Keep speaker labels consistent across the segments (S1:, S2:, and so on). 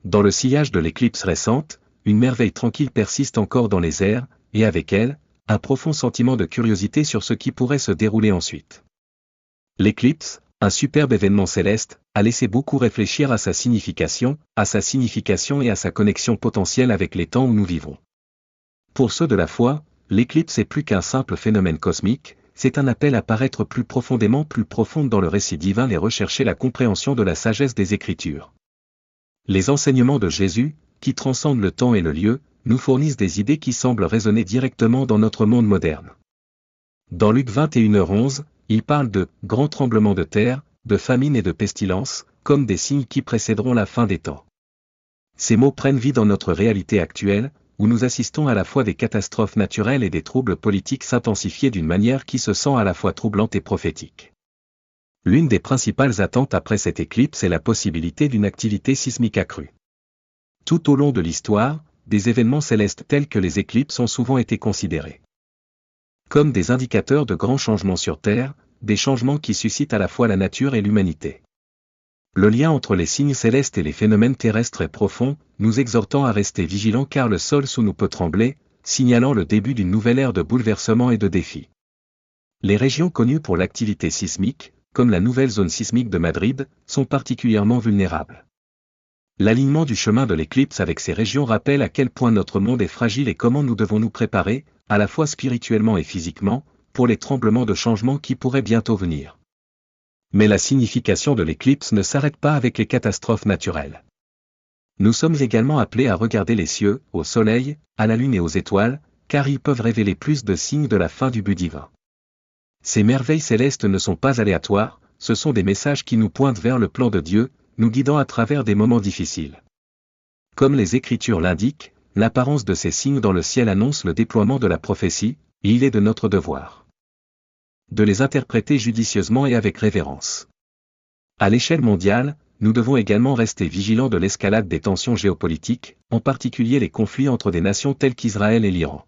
S1: Dans le sillage de l'éclipse récente, une merveille tranquille persiste encore dans les airs, et avec elle, un profond sentiment de curiosité sur ce qui pourrait se dérouler ensuite. L'éclipse, un superbe événement céleste, a laissé beaucoup réfléchir à sa signification et à sa connexion potentielle avec les temps où nous vivons. Pour ceux de la foi, l'éclipse est plus qu'un simple phénomène cosmique, c'est un appel à paraître plus profonde dans le récit divin et rechercher la compréhension de la sagesse des Écritures. Les enseignements de Jésus, qui transcendent le temps et le lieu, nous fournissent des idées qui semblent résonner directement dans notre monde moderne. Dans Luc 21h11, il parle de « grands tremblements de terre, de famine et de pestilence », comme des signes qui précéderont la fin des temps. Ces mots prennent vie dans notre réalité actuelle, où nous assistons à la fois des catastrophes naturelles et des troubles politiques s'intensifier d'une manière qui se sent à la fois troublante et prophétique. L'une des principales attentes après cette éclipse est la possibilité d'une activité sismique accrue. Tout au long de l'histoire, des événements célestes tels que les éclipses ont souvent été considérés comme des indicateurs de grands changements sur Terre, des changements qui suscitent à la fois la nature et l'humanité. Le lien entre les signes célestes et les phénomènes terrestres est profond, nous exhortant à rester vigilants car le sol sous nous peut trembler, signalant le début d'une nouvelle ère de bouleversements et de défis. Les régions connues pour l'activité sismique, comme la nouvelle zone sismique de Madrid, sont particulièrement vulnérables. L'alignement du chemin de l'éclipse avec ces régions rappelle à quel point notre monde est fragile et comment nous devons nous préparer, à la fois spirituellement et physiquement, pour les tremblements de changement qui pourraient bientôt venir. Mais la signification de l'éclipse ne s'arrête pas avec les catastrophes naturelles. Nous sommes également appelés à regarder les cieux, au soleil, à la lune et aux étoiles, car ils peuvent révéler plus de signes de la fin du but divin. Ces merveilles célestes ne sont pas aléatoires, ce sont des messages qui nous pointent vers le plan de Dieu, nous guidant à travers des moments difficiles. Comme les Écritures l'indiquent, l'apparence de ces signes dans le ciel annonce le déploiement de la prophétie, et il est de notre devoir de les interpréter judicieusement et avec révérence. À l'échelle mondiale, nous devons également rester vigilants de l'escalade des tensions géopolitiques, en particulier les conflits entre des nations telles qu'Israël et l'Iran.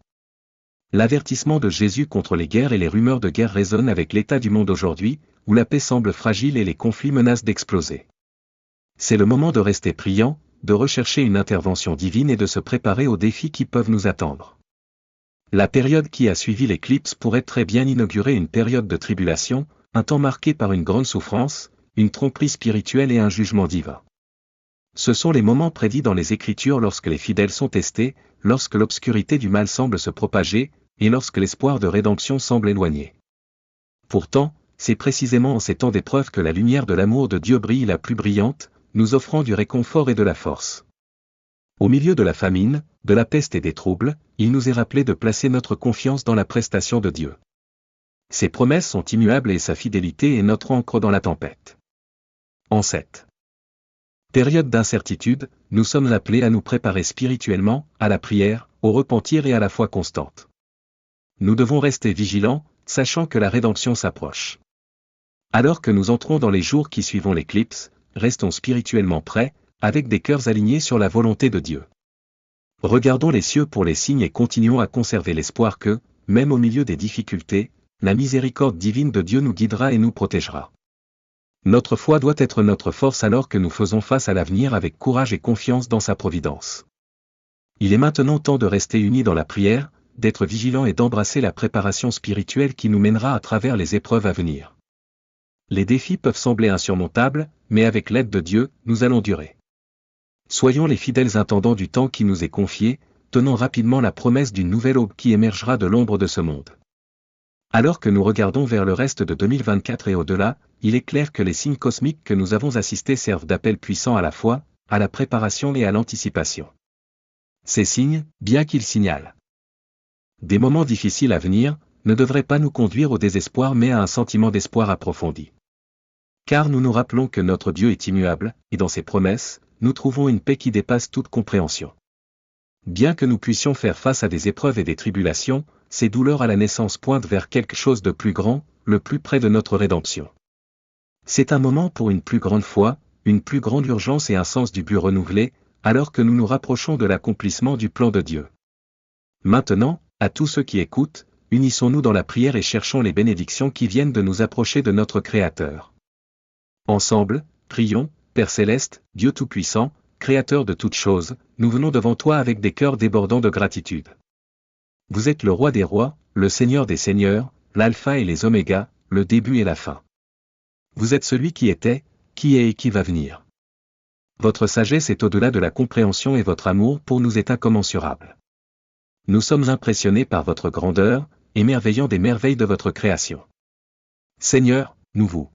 S1: L'avertissement de Jésus contre les guerres et les rumeurs de guerre résonnent avec l'état du monde aujourd'hui, où la paix semble fragile et les conflits menacent d'exploser. C'est le moment de rester priant, de rechercher une intervention divine et de se préparer aux défis qui peuvent nous attendre. La période qui a suivi l'éclipse pourrait très bien inaugurer une période de tribulation, un temps marqué par une grande souffrance, une tromperie spirituelle et un jugement divin. Ce sont les moments prédits dans les Écritures lorsque les fidèles sont testés, lorsque l'obscurité du mal semble se propager, et lorsque l'espoir de rédemption semble éloigné. Pourtant, c'est précisément en ces temps d'épreuve que la lumière de l'amour de Dieu brille la plus brillante, nous offrant du réconfort et de la force. Au milieu de la famine, de la peste et des troubles, il nous est rappelé de placer notre confiance dans la prestation de Dieu. Ses promesses sont immuables et sa fidélité est notre ancre dans la tempête. En cette période d'incertitude, nous sommes appelés à nous préparer spirituellement, à la prière, au repentir et à la foi constante. Nous devons rester vigilants, sachant que la rédemption s'approche. Alors que nous entrons dans les jours qui suivront l'éclipse, restons spirituellement prêts, avec des cœurs alignés sur la volonté de Dieu. Regardons les cieux pour les signes et continuons à conserver l'espoir que, même au milieu des difficultés, la miséricorde divine de Dieu nous guidera et nous protégera. Notre foi doit être notre force alors que nous faisons face à l'avenir avec courage et confiance dans sa providence. Il est maintenant temps de rester unis dans la prière, d'être vigilants et d'embrasser la préparation spirituelle qui nous mènera à travers les épreuves à venir. Les défis peuvent sembler insurmontables, mais avec l'aide de Dieu, nous allons durer. Soyons les fidèles intendants du temps qui nous est confié, tenant rapidement la promesse d'une nouvelle aube qui émergera de l'ombre de ce monde. Alors que nous regardons vers le reste de 2024 et au-delà, il est clair que les signes cosmiques que nous avons assistés servent d'appel puissant à la foi, à la préparation et à l'anticipation. Ces signes, bien qu'ils signalent des moments difficiles à venir, ne devraient pas nous conduire au désespoir mais à un sentiment d'espoir approfondi. Car nous nous rappelons que notre Dieu est immuable, et dans ses promesses, nous trouvons une paix qui dépasse toute compréhension. Bien que nous puissions faire face à des épreuves et des tribulations, ces douleurs à la naissance pointent vers quelque chose de plus grand, le plus près de notre rédemption. C'est un moment pour une plus grande foi, une plus grande urgence et un sens du but renouvelé, alors que nous nous rapprochons de l'accomplissement du plan de Dieu. Maintenant, à tous ceux qui écoutent, unissons-nous dans la prière et cherchons les bénédictions qui viennent de nous approcher de notre Créateur. Ensemble, prions, Père Céleste, Dieu Tout-Puissant, Créateur de toutes choses, nous venons devant toi avec des cœurs débordants de gratitude. Vous êtes le roi des rois, le Seigneur des seigneurs, l'alpha et les oméga, le début et la fin. Vous êtes celui qui était, qui est et qui va venir. Votre sagesse est au-delà de la compréhension et votre amour pour nous est incommensurable. Nous sommes impressionnés par votre grandeur, émerveillant des merveilles de votre création. Seigneur, nous vous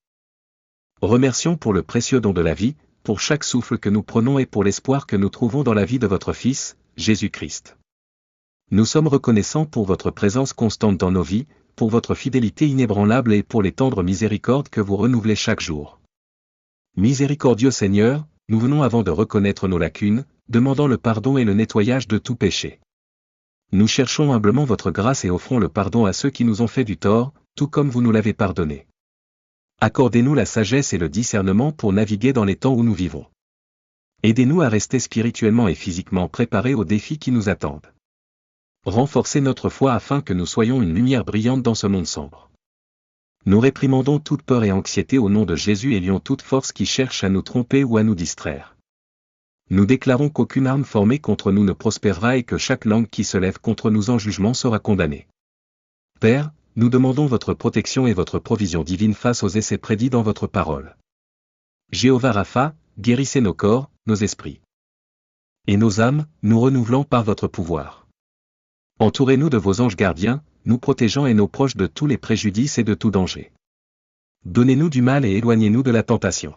S1: remercions pour le précieux don de la vie, pour chaque souffle que nous prenons et pour l'espoir que nous trouvons dans la vie de votre Fils, Jésus-Christ. Nous sommes reconnaissants pour votre présence constante dans nos vies, pour votre fidélité inébranlable et pour les tendres miséricordes que vous renouvelez chaque jour. Miséricordieux Seigneur, nous venons avant de reconnaître nos lacunes, demandant le pardon et le nettoyage de tout péché. Nous cherchons humblement votre grâce et offrons le pardon à ceux qui nous ont fait du tort, tout comme vous nous l'avez pardonné. Accordez-nous la sagesse et le discernement pour naviguer dans les temps où nous vivons. Aidez-nous à rester spirituellement et physiquement préparés aux défis qui nous attendent. Renforcez notre foi afin que nous soyons une lumière brillante dans ce monde sombre. Nous réprimandons toute peur et anxiété au nom de Jésus et lions toute force qui cherche à nous tromper ou à nous distraire. Nous déclarons qu'aucune arme formée contre nous ne prospérera et que chaque langue qui se lève contre nous en jugement sera condamnée. Père, nous demandons votre protection et votre provision divine face aux essais prédits dans votre parole. Jéhovah Rapha, guérissez nos corps, nos esprits. Et nos âmes, nous renouvelant par votre pouvoir. Entourez-nous de vos anges gardiens, nous protégeant et nos proches de tous les préjudices et de tout danger. Donnez-nous du mal et éloignez-nous de la tentation.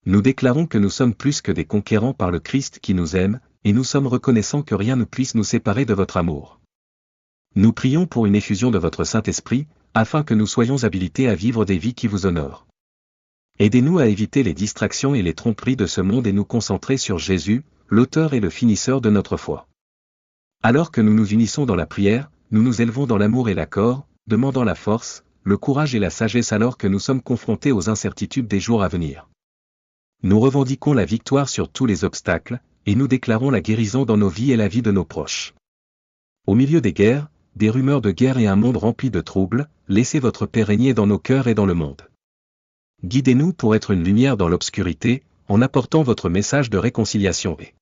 S1: Nous déclarons que nous sommes plus que des conquérants par le Christ qui nous aime, et nous sommes reconnaissants que rien ne puisse nous séparer de votre amour. Nous prions pour une effusion de votre Saint-Esprit, afin que nous soyons habilités à vivre des vies qui vous honorent. Aidez-nous à éviter les distractions et les tromperies de ce monde et nous concentrer sur Jésus, l'auteur et le finisseur de notre foi. Alors que nous nous unissons dans la prière, nous nous élevons dans l'amour et l'accord, demandant la force, le courage et la sagesse alors que nous sommes confrontés aux incertitudes des jours à venir. Nous revendiquons la victoire sur tous les obstacles, et nous déclarons la guérison dans nos vies et la vie de nos proches. Au milieu des guerres, des rumeurs de guerre et un monde rempli de troubles, laissez votre paix régner dans nos cœurs et dans le monde. Guidez-nous pour être une lumière dans l'obscurité, en apportant votre message de réconciliation et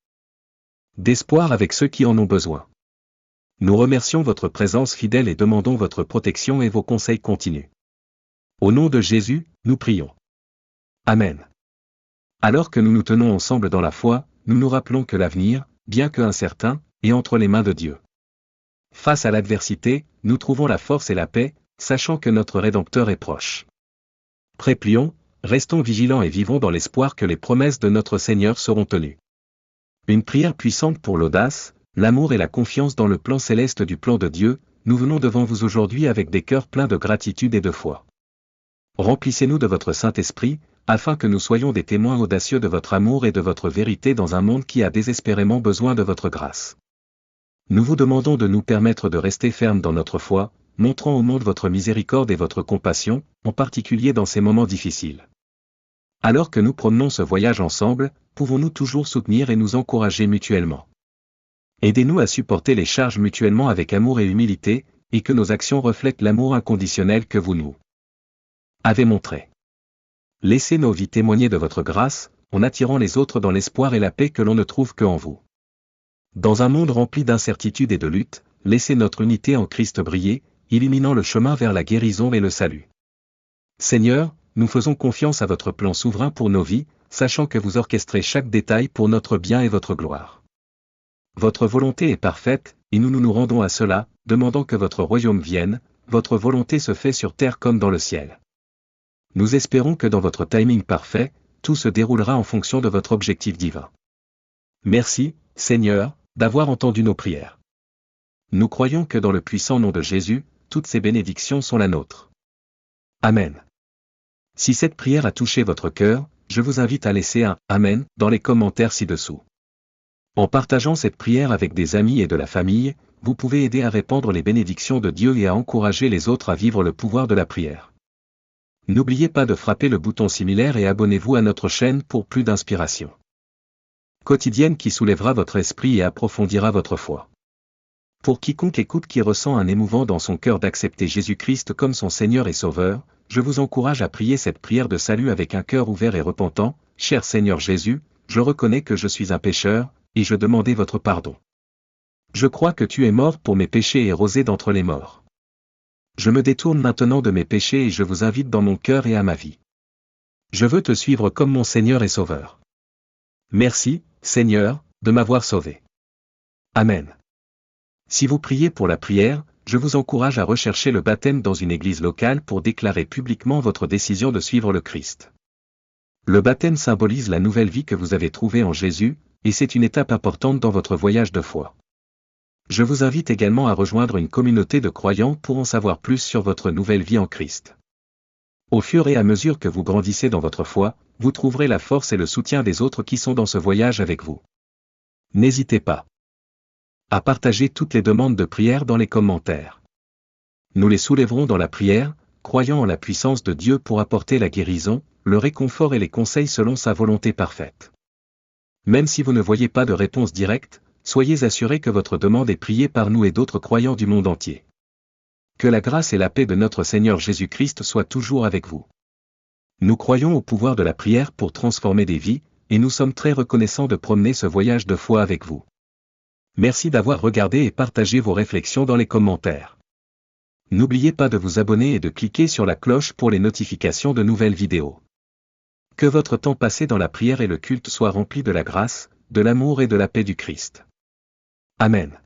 S1: d'espoir avec ceux qui en ont besoin. Nous remercions votre présence fidèle et demandons votre protection et vos conseils continus. Au nom de Jésus, nous prions. Amen. Alors que nous nous tenons ensemble dans la foi, nous nous rappelons que l'avenir, bien que incertain, est entre les mains de Dieu. Face à l'adversité, nous trouvons la force et la paix, sachant que notre Rédempteur est proche. Préplions, restons vigilants et vivons dans l'espoir que les promesses de notre Seigneur seront tenues. Une prière puissante pour l'audace, l'amour et la confiance dans le plan céleste du plan de Dieu, nous venons devant vous aujourd'hui avec des cœurs pleins de gratitude et de foi. Remplissez-nous de votre Saint-Esprit, afin que nous soyons des témoins audacieux de votre amour et de votre vérité dans un monde qui a désespérément besoin de votre grâce. Nous vous demandons de nous permettre de rester fermes dans notre foi, montrant au monde votre miséricorde et votre compassion, en particulier dans ces moments difficiles. Alors que nous promenons ce voyage ensemble, pouvons-nous toujours soutenir et nous encourager mutuellement. Aidez-nous à supporter les charges mutuellement avec amour et humilité, et que nos actions reflètent l'amour inconditionnel que vous nous avez montré. Laissez nos vies témoigner de votre grâce, en attirant les autres dans l'espoir et la paix que l'on ne trouve que en vous. Dans un monde rempli d'incertitudes et de luttes, laissez notre unité en Christ briller, illuminant le chemin vers la guérison et le salut. Seigneur, nous faisons confiance à votre plan souverain pour nos vies, sachant que vous orchestrez chaque détail pour notre bien et votre gloire. Votre volonté est parfaite, et nous nous rendons à cela, demandant que votre royaume vienne, votre volonté se fait sur terre comme dans le ciel. Nous espérons que dans votre timing parfait, tout se déroulera en fonction de votre objectif divin. Merci, Seigneur, d'avoir entendu nos prières. Nous croyons que dans le puissant nom de Jésus, toutes ces bénédictions sont la nôtre. Amen. Si cette prière a touché votre cœur, je vous invite à laisser un « Amen » dans les commentaires ci-dessous. En partageant cette prière avec des amis et de la famille, vous pouvez aider à répandre les bénédictions de Dieu et à encourager les autres à vivre le pouvoir de la prière. N'oubliez pas de frapper le bouton similaire et abonnez-vous à notre chaîne pour plus d'inspiration quotidienne qui soulèvera votre esprit et approfondira votre foi. Pour quiconque écoute qui ressent un émouvant dans son cœur d'accepter Jésus-Christ comme son Seigneur et Sauveur, je vous encourage à prier cette prière de salut avec un cœur ouvert et repentant. Cher Seigneur Jésus, je reconnais que je suis un pécheur, et je demandais votre pardon. Je crois que tu es mort pour mes péchés et rosé d'entre les morts. Je me détourne maintenant de mes péchés et je vous invite dans mon cœur et à ma vie. Je veux te suivre comme mon Seigneur et Sauveur. Merci, Seigneur, de m'avoir sauvé. Amen. Si vous priez pour la prière, je vous encourage à rechercher le baptême dans une église locale pour déclarer publiquement votre décision de suivre le Christ. Le baptême symbolise la nouvelle vie que vous avez trouvée en Jésus, et c'est une étape importante dans votre voyage de foi. Je vous invite également à rejoindre une communauté de croyants pour en savoir plus sur votre nouvelle vie en Christ. Au fur et à mesure que vous grandissez dans votre foi, vous trouverez la force et le soutien des autres qui sont dans ce voyage avec vous. N'hésitez pas à partager toutes les demandes de prière dans les commentaires. Nous les soulèverons dans la prière, croyant en la puissance de Dieu pour apporter la guérison, le réconfort et les conseils selon sa volonté parfaite. Même si vous ne voyez pas de réponse directe, soyez assurés que votre demande est priée par nous et d'autres croyants du monde entier. Que la grâce et la paix de notre Seigneur Jésus-Christ soient toujours avec vous. Nous croyons au pouvoir de la prière pour transformer des vies, et nous sommes très reconnaissants de promener ce voyage de foi avec vous. Merci d'avoir regardé et partagé vos réflexions dans les commentaires. N'oubliez pas de vous abonner et de cliquer sur la cloche pour les notifications de nouvelles vidéos. Que votre temps passé dans la prière et le culte soit rempli de la grâce, de l'amour et de la paix du Christ. Amen.